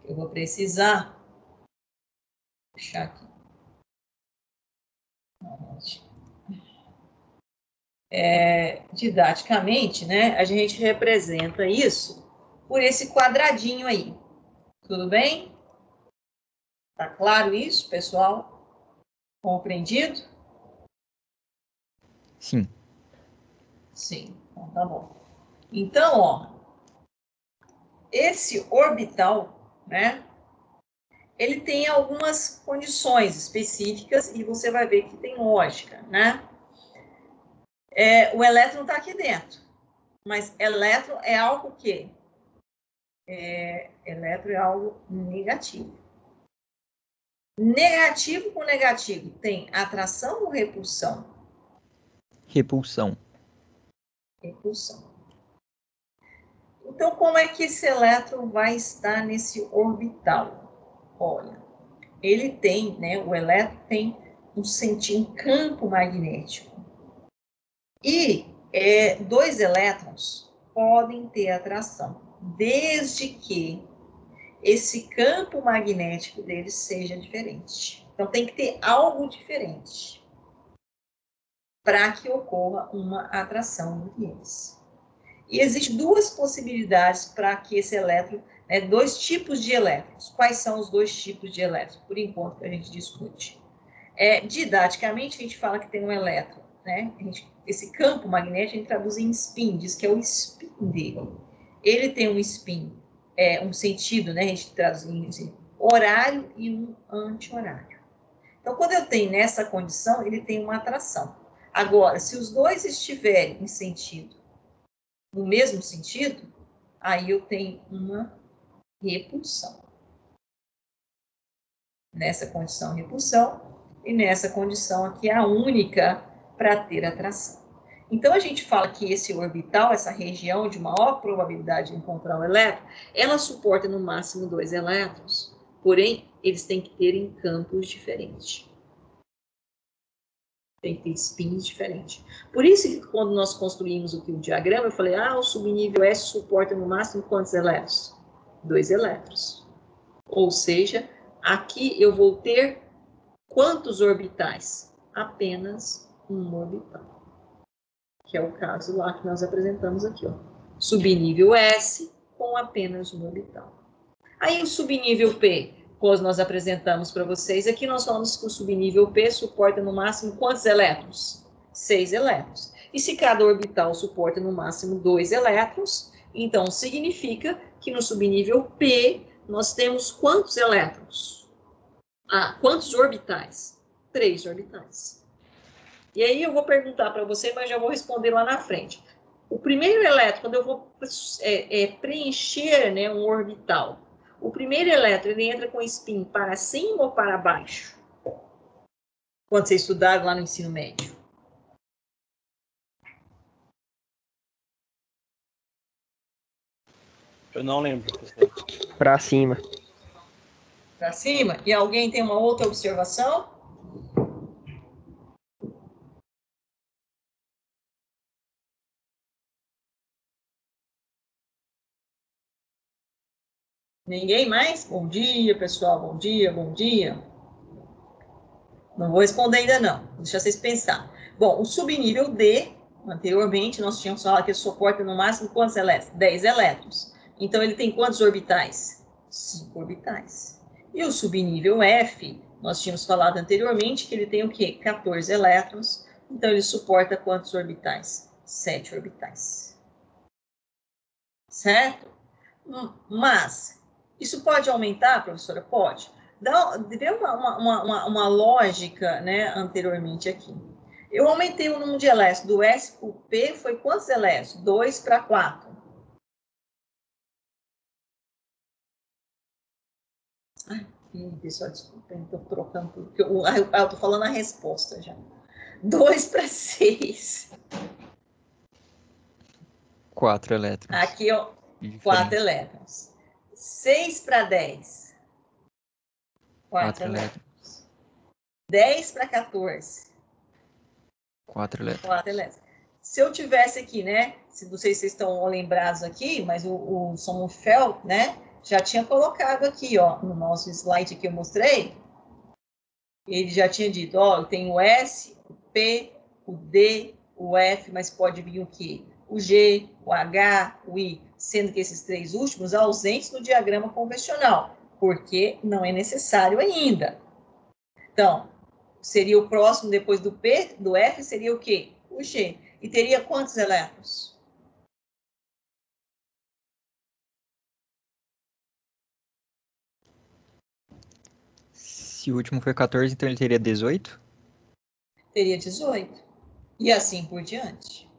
Eu vou precisar deixar aqui. Didaticamente, né? A gente representa isso por esse quadradinho aí. Tudo bem? Tá claro isso, pessoal? Compreendido? Sim. Sim, então tá bom. Então, ó, esse orbital, né, ele tem algumas condições específicas e você vai ver que tem lógica, né? O elétron está aqui dentro, mas elétron é algo que? Elétron é algo negativo. Negativo com negativo tem atração ou repulsão? Repulsão. Repulsão. Então, como é que esse elétron vai estar nesse orbital? Olha, ele tem, né, o elétron tem um campo magnético. E dois elétrons podem ter atração, desde que esse campo magnético deles seja diferente. Então, tem que ter algo diferente para que ocorra uma atração entre eles. E existem duas possibilidades para que esse elétron, né, dois tipos de elétrons. Quais são os dois tipos de elétrons? Por enquanto, que a gente discute. Didaticamente, a gente fala que tem um elétron, né? Esse campo magnético a gente traduz em spin, diz que é o spin dele. Ele tem um spin, um sentido, né? A gente traduz em horário e um anti-horário. Então, quando eu tenho nessa condição, ele tem uma atração. Agora, se os dois estiverem em sentido, no mesmo sentido, aí eu tenho uma repulsão. Nessa condição, repulsão, e nessa condição aqui, a única para ter atração. Então, a gente fala que esse orbital, essa região de maior probabilidade de encontrar o elétron, ela suporta no máximo 2 elétrons, porém, eles têm que ter em campos diferentes. Tem que ter spins diferentes. Por isso que quando nós construímos o diagrama, eu falei, o subnível S suporta no máximo quantos elétrons? 2 elétrons. Ou seja, aqui eu vou ter quantos orbitais? Apenas um orbital. Que é o caso lá que nós apresentamos aqui, ó. Subnível S com apenas um orbital. Aí o subnível P, pois nós apresentamos para vocês, aqui nós falamos que o subnível P suporta no máximo quantos elétrons? 6 elétrons. E se cada orbital suporta no máximo 2 elétrons, então significa que no subnível P nós temos quantos elétrons? Quantos orbitais? 3 orbitais. E aí eu vou perguntar para você, mas já vou responder lá na frente. O primeiro elétron, quando eu vou preencher, né, um orbital, o primeiro elétron ele entra com spin para cima ou para baixo? Quando vocês estudaram lá no ensino médio. Eu não lembro, professor. Pra cima. Para cima? E alguém tem uma outra observação? Ninguém mais? Bom dia, pessoal. Bom dia, bom dia. Não vou responder ainda não. Deixa vocês pensar. Bom, o subnível D, anteriormente, nós tínhamos falado que ele suporta no máximo quantos elétrons? 10 elétrons. Então, ele tem quantos orbitais? 5 orbitais. E o subnível F, nós tínhamos falado anteriormente que ele tem o quê? 14 elétrons. Então, ele suporta quantos orbitais? 7 orbitais. Certo? Mas, isso pode aumentar, professora? Pode. Dê uma lógica, né, anteriormente aqui. Eu aumentei o número de elétrons do S para o P, foi quantos elétrons? 2 para 4. Ai, pessoal, desculpa, estou trocando tudo, porque eu estou falando a resposta já. 2 para 6. 4 elétrons. Aqui, ó, 4 elétrons. 6 para 10. 4 elétrons. 10 para 14. 4 elétrons. 4 elétrons. Se eu tivesse aqui, né? Não sei se vocês estão lembrados aqui, mas o Sommerfeld, né? Já tinha colocado aqui, ó, no nosso slide que eu mostrei. Ele já tinha dito, ó, eu tenho o S, o P, o D, o F, mas pode vir o quê? O G, o H, o I, sendo que esses 3 últimos ausentes no diagrama convencional, porque não é necessário ainda. Então, seria o próximo depois do P, do F, seria o quê? O G. E teria quantos elétrons? Se o último foi 14, então ele teria 18? Teria 18. E assim por diante.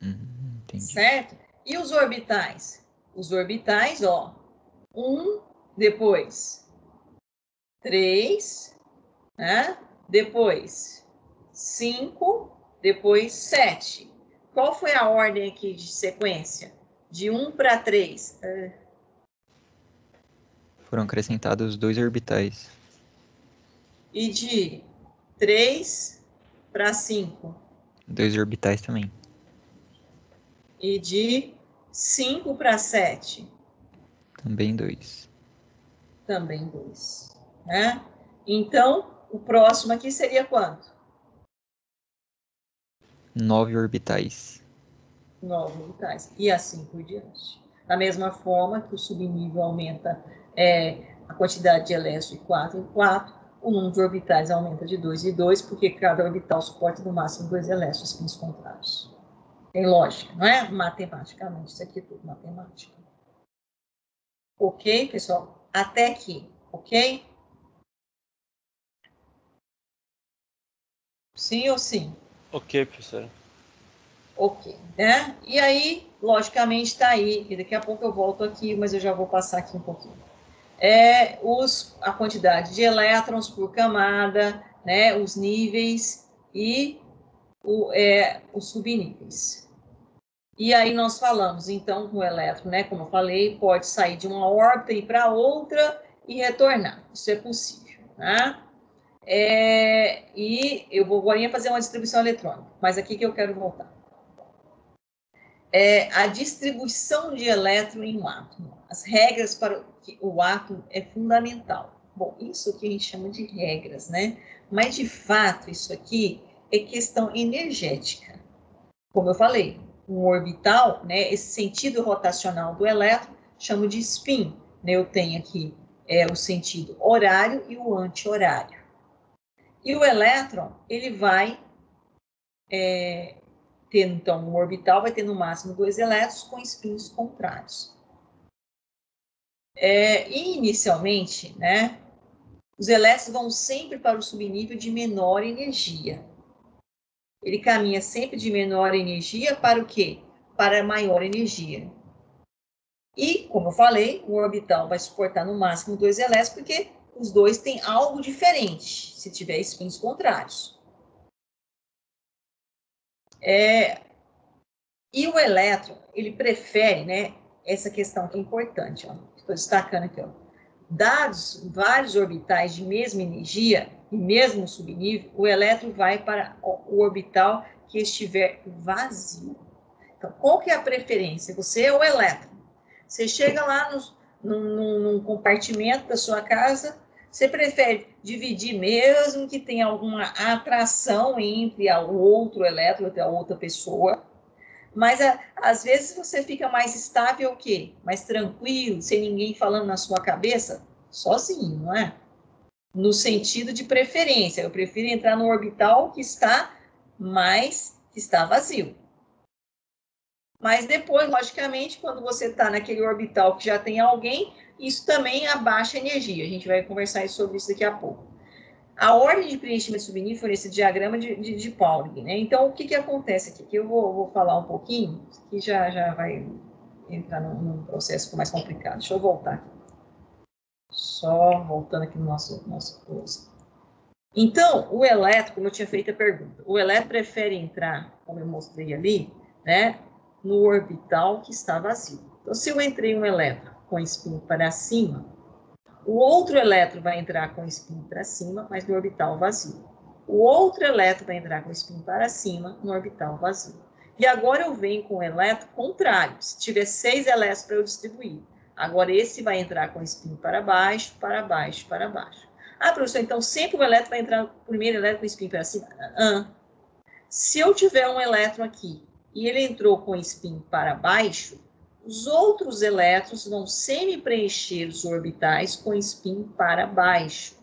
Entendi. Certo? E os orbitais? Os orbitais, ó. 1, depois 3, né? Depois 5, depois 7. Qual foi a ordem aqui de sequência? De 1 para 3. Foram acrescentados 2 orbitais. E de 3 para 5. 2 orbitais também. E de 5 para 7. Também 2. Também 2. Né? Então, o próximo aqui seria quanto? 9 orbitais. 9 orbitais. E assim por diante. Da mesma forma que o subnível aumenta a quantidade de elétrons de 4 em 4, o número de orbitais aumenta de 2 em 2, porque cada orbital suporta no máximo 2 elétrons spins contrários. Tem lógica, não é? Matematicamente, isso aqui é tudo matemática. Ok, pessoal? Até aqui, ok? Sim ou sim? Ok, professora. Ok, né? E aí, logicamente, está aí, e daqui a pouco eu volto aqui, mas eu já vou passar aqui um pouquinho. A quantidade de elétrons por camada, né? Os níveis e os subníveis. E aí nós falamos, então, que o elétron, né, como eu falei, pode sair de uma órbita e ir para outra e retornar. Isso é possível, né? E eu vou agora fazer uma distribuição eletrônica, mas aqui que eu quero voltar. A distribuição de elétron em um átomo. As regras para o átomo é fundamental. Bom, isso aqui a gente chama de regras, né? Mas, de fato, isso aqui é questão energética. Como eu falei, um orbital, né, esse sentido rotacional do elétron, chamo de spin. Né? Eu tenho aqui o sentido horário e o anti-horário. E o elétron, ele vai ter, então, um orbital vai ter no máximo 2 elétrons com spins contrários. Inicialmente, né, os elétrons vão sempre para o subnível de menor energia. Ele caminha sempre de menor energia para o quê? Para maior energia. E, como eu falei, o orbital vai suportar no máximo 2 elétrons, porque os dois têm algo diferente, se tiver spins contrários. E o elétron, ele prefere, né, essa questão que é importante, ó, estou destacando aqui, ó, dados vários orbitais de mesma energia e mesmo subnível, o elétron vai para o orbital que estiver vazio. Então, qual que é a preferência? Você é o elétron. Você chega lá num compartimento da sua casa, você prefere dividir mesmo que tenha alguma atração entre o outro elétron e a outra pessoa, mas às vezes você fica mais estável o quê? Mais tranquilo, sem ninguém falando na sua cabeça, sozinho, não é? No sentido de preferência, eu prefiro entrar no orbital que está vazio. Mas depois, logicamente, quando você está naquele orbital que já tem alguém, isso também abaixa a energia. A gente vai conversar sobre isso daqui a pouco. A ordem de preenchimento subnível foi esse diagrama de Pauling, né? Então, o que acontece aqui? Que eu vou falar um pouquinho, que já vai entrar num processo mais complicado. Deixa eu voltar aqui. Só voltando aqui no nosso curso. Então, o elétron, como eu tinha feito a pergunta, o elétron prefere entrar, como eu mostrei ali, né, no orbital que está vazio. Então, se eu entrei um elétron com spin para cima, o outro elétron vai entrar com spin para cima, mas no orbital vazio. O outro elétron vai entrar com spin para cima, no orbital vazio. E agora eu venho com o elétron contrário. Se tiver 6 elétrons para eu distribuir, agora esse vai entrar com spin para baixo, para baixo, para baixo. Ah, professor, então sempre o elétron vai entrar, o primeiro elétron com spin para cima? Se eu tiver um elétron aqui e ele entrou com spin para baixo, os outros elétrons vão semi-preencher os orbitais com spin para baixo.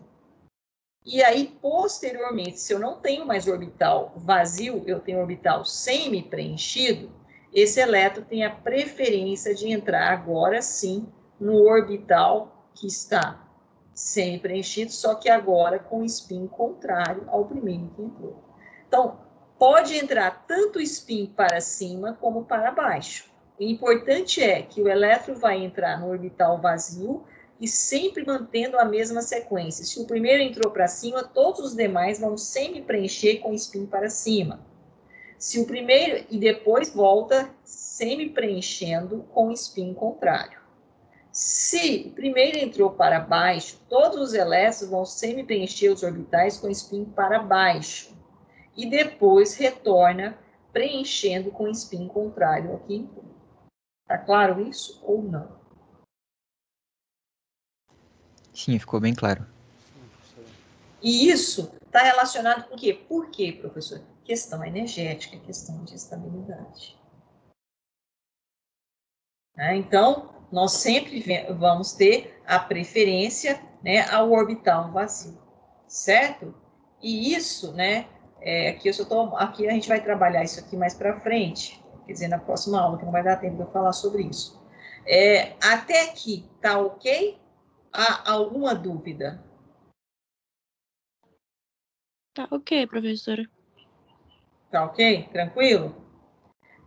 E aí, posteriormente, se eu não tenho mais orbital vazio, eu tenho orbital semi-preenchido, esse elétron tem a preferência de entrar agora sim no orbital que está semi-preenchido, só que agora com spin contrário ao primeiro que entrou. Então, pode entrar tanto spin para cima como para baixo. O importante é que o elétron vai entrar no orbital vazio e sempre mantendo a mesma sequência. Se o primeiro entrou para cima, todos os demais vão sempre preencher com spin para cima. Se o primeiro e depois volta sempre preenchendo com spin contrário. Se o primeiro entrou para baixo, todos os elétrons vão sempre preencher os orbitais com spin para baixo. E depois retorna preenchendo com spin contrário aqui. Tá claro isso ou não? Sim, ficou bem claro. E isso está relacionado com o quê? Por quê, professor? Questão energética, questão de estabilidade. Então, nós sempre vamos ter a preferência, né, ao orbital vazio, certo? E isso, né, aqui a gente vai trabalhar isso aqui mais para frente, quer dizer, na próxima aula, que não vai dar tempo de eu falar sobre isso. Até aqui, tá ok? Há alguma dúvida? Tá ok, professora. Tá ok? Tranquilo?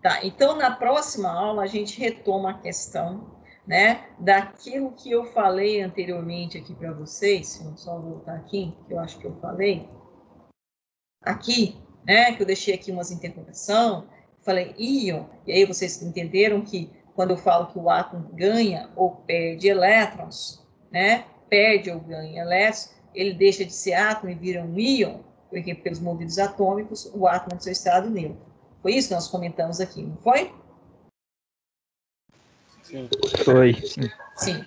Tá, então na próxima aula a gente retoma a questão, né, daquilo que eu falei anteriormente aqui para vocês. Vamos só voltar aqui, que eu acho que eu falei. Aqui, né? Que eu deixei aqui umas interrogação, falei íon, e aí vocês entenderam que quando eu falo que o átomo ganha ou perde elétrons, né? Perde ou ganha elétrons, ele deixa de ser átomo e vira um íon, porque pelos movimentos atômicos, o átomo é do seu estado neutro. Foi isso que nós comentamos aqui, não foi? Sim. Foi. Sim.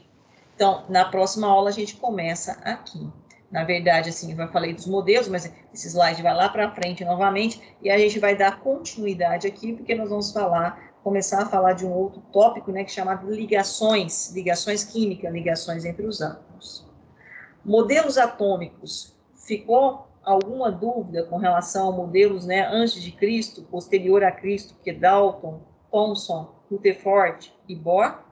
Então, na próxima aula a gente começa aqui. Na verdade, assim, eu já falei dos modelos, mas esse slide vai lá para frente novamente e a gente vai dar continuidade aqui, porque nós vamos começar a falar de um outro tópico, né, que é chamado ligações químicas, ligações entre os átomos. Modelos atômicos. Ficou alguma dúvida com relação a modelos, né, antes de Cristo, posterior a Cristo, que é Dalton, Thomson, Rutherford e Bohr?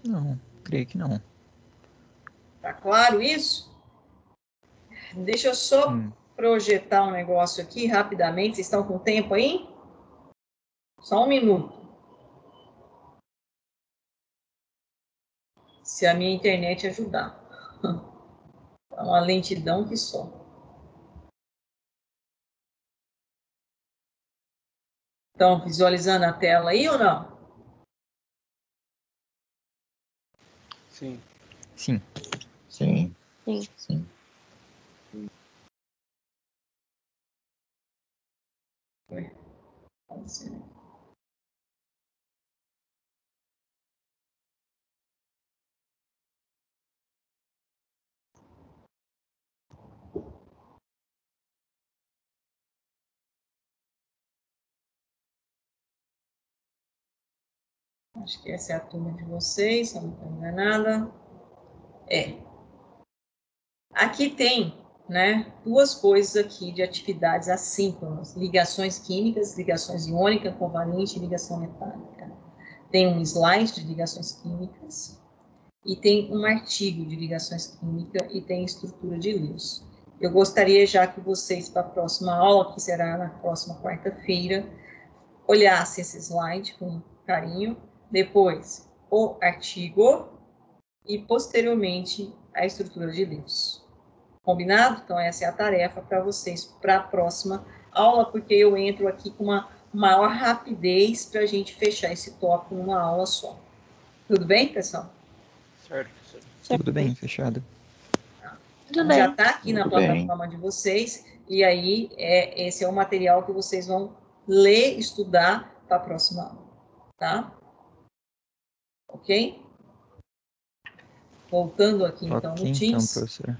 Não, creio que não. Tá claro isso? Deixa eu só projetar um negócio aqui rapidamente. Vocês estão com tempo aí? Só um minuto. Se a minha internet ajudar. É uma lentidão que só. Estão visualizando a tela aí ou não? Sim. Sim. Sim. Sim. Sim. Foi. Vamos ver. Acho que essa é a turma de vocês, se eu não estou enganada. Aqui tem, né, duas coisas aqui de atividades assíncronas, ligações químicas, ligações iônica, covalente e ligação metálica. Tem um slide de ligações químicas e tem um artigo de ligações químicas e tem estrutura de Lewis. Eu gostaria já que vocês, para a próxima aula, que será na próxima quarta-feira, olhassem esse slide com carinho, depois o artigo e, posteriormente, a estrutura de Lewis. Combinado? Então, essa é a tarefa para vocês para a próxima aula, porque eu entro aqui com uma maior rapidez para a gente fechar esse tópico numa aula só. Tudo bem, pessoal? Certo, professor. Tudo bem, fechado. Então, Tudo já bem. está aqui na Tudo bem. plataforma de vocês, e aí esse é o material que vocês vão ler, estudar para a próxima aula, tá? Ok? Voltando aqui, então, Ok, no então, Teams. professor.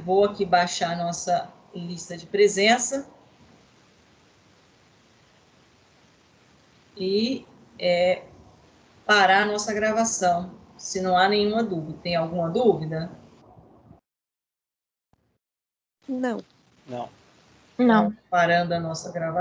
Vou aqui baixar a nossa lista de presença. E parar a nossa gravação, se não há nenhuma dúvida. Tem alguma dúvida? Não. Não. Não. Então, parando a nossa gravação.